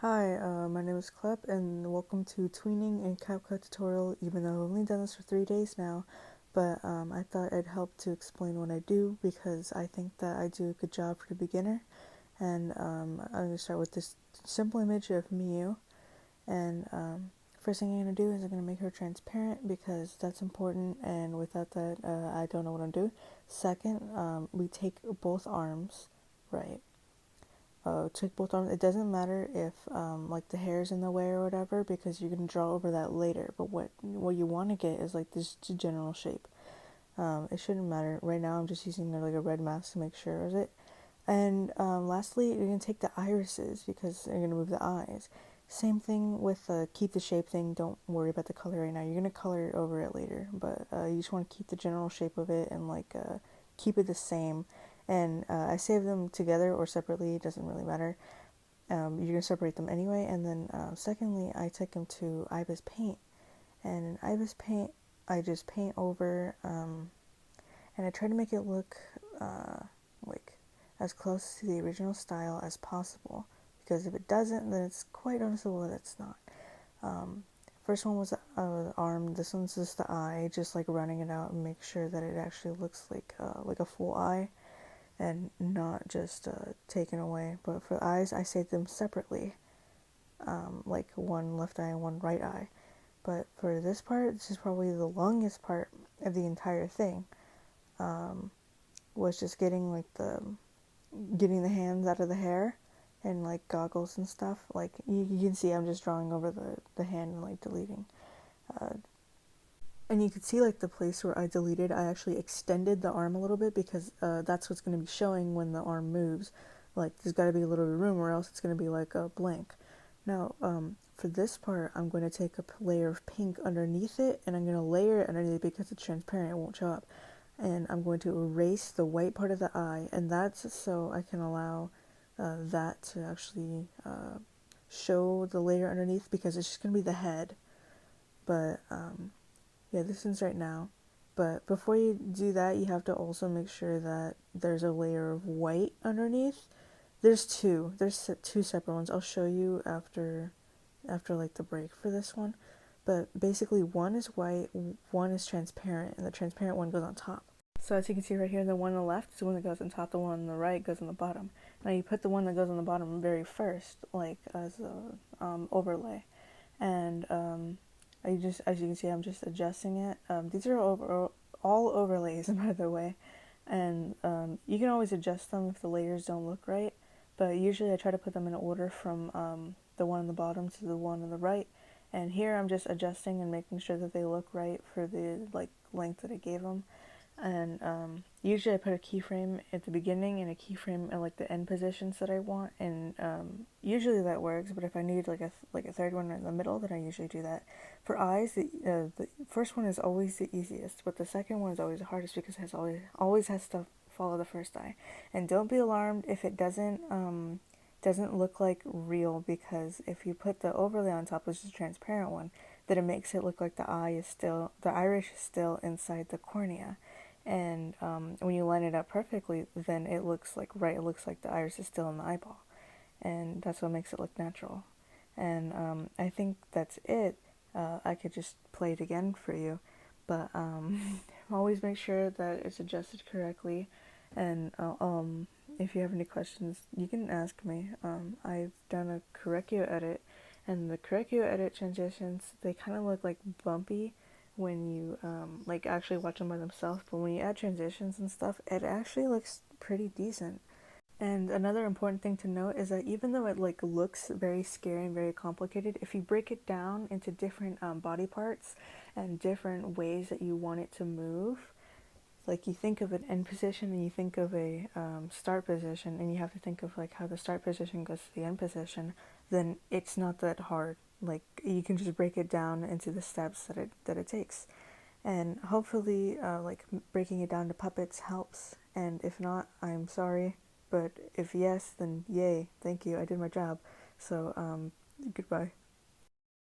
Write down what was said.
Hi, my name is Clep, and welcome to Tweening and Capcut tutorial, even though I've only done this for 3 days now, but I thought it'd help to explain what I do, because I think that I do a good job for the beginner, and I'm going to start with this simple image of Miu, and first thing I'm going to do is I'm going to make her transparent, because that's important, and without that, I don't know what I'm doing. Second, we take both arms, right? Take both arms. It doesn't matter if like the hair's in the way or whatever, because you can draw over that later. But what you want to get is like this general shape. It shouldn't matter. Right now I'm just using like a red mask to make sure of it. And lastly, you're gonna take the irises because you're gonna move the eyes. Same thing with the keep the shape thing. Don't worry about the color right now. You're gonna color over it later, but you just want to keep the general shape of it and like keep it the same. And I save them together or separately. It doesn't really matter. You're gonna separate them anyway. And then secondly, I take them to Ibis Paint, and in Ibis Paint, I just paint over, and I try to make it look like as close to the original style as possible, because if it doesn't, then it's quite noticeable that it's not. First one was the arm. This one's just the eye, just like running it out and make sure that it actually looks like a full eye and not just taken away. But for the eyes, I save them separately, like one left eye and one right eye. But for this part, this is probably the longest part of the entire thing. Was just getting the hands out of the hair and like goggles and stuff. Like you can see I'm just drawing over the hand and like deleting. And you can see like the place where I deleted, I actually extended the arm a little bit, because that's what's going to be showing when the arm moves. Like there's got to be a little bit of room, or else it's going to be like a blank. Now, for this part, I'm going to take a layer of pink underneath it, and I'm going to layer it underneath it because it's transparent, it won't show up. And I'm going to erase the white part of the eye, and that's so I can allow that to actually show the layer underneath, because it's just going to be the head. But yeah, this one's right now. But before you do that, you have to also make sure that there's a layer of white underneath. There's two. There's two separate ones. I'll show you after like the break for this one. But basically, one is white, one is transparent, and the transparent one goes on top. So as you can see right here, the one on the left is the one that goes on top, the one on the right goes on the bottom. Now you put the one that goes on the bottom very first, like as a overlay. And as you can see, I'm just adjusting it. These are all overlays, by the way. And you can always adjust them if the layers don't look right. But usually I try to put them in order from the one on the bottom to the one on the right. And here I'm just adjusting and making sure that they look right for the like length that I gave them. And usually I put a keyframe at the beginning and a keyframe at like the end positions that I want, and usually that works. But if I need like a third one in the middle, then I usually do that. For eyes, the first one is always the easiest, but the second one is always the hardest, because it always has to follow the first eye. And don't be alarmed if it doesn't look like real, because if you put the overlay on top, which is a transparent one, then it makes it look like the iris is still inside the cornea. And when you line it up perfectly, then it looks like right. It looks like the iris is still in the eyeball, and that's what makes it look natural. And I think that's it. I could just play it again for you, but always make sure that it's adjusted correctly. And if you have any questions, you can ask me. I've done a correctio edit, and the correctio edit transitions, they kind of look like bumpy when you like actually watch them by themselves, but when you add transitions and stuff, it actually looks pretty decent. And another important thing to note is that even though it like looks very scary and very complicated, if you break it down into different body parts and different ways that you want it to move, like you think of an end position and you think of a start position, and you have to think of like how the start position goes to the end position, then it's not that hard. Like you can just break it down into the steps that it takes. And hopefully like breaking it down to puppets helps, and if not, I'm sorry, but if yes, then yay, thank you, I did my job. So goodbye.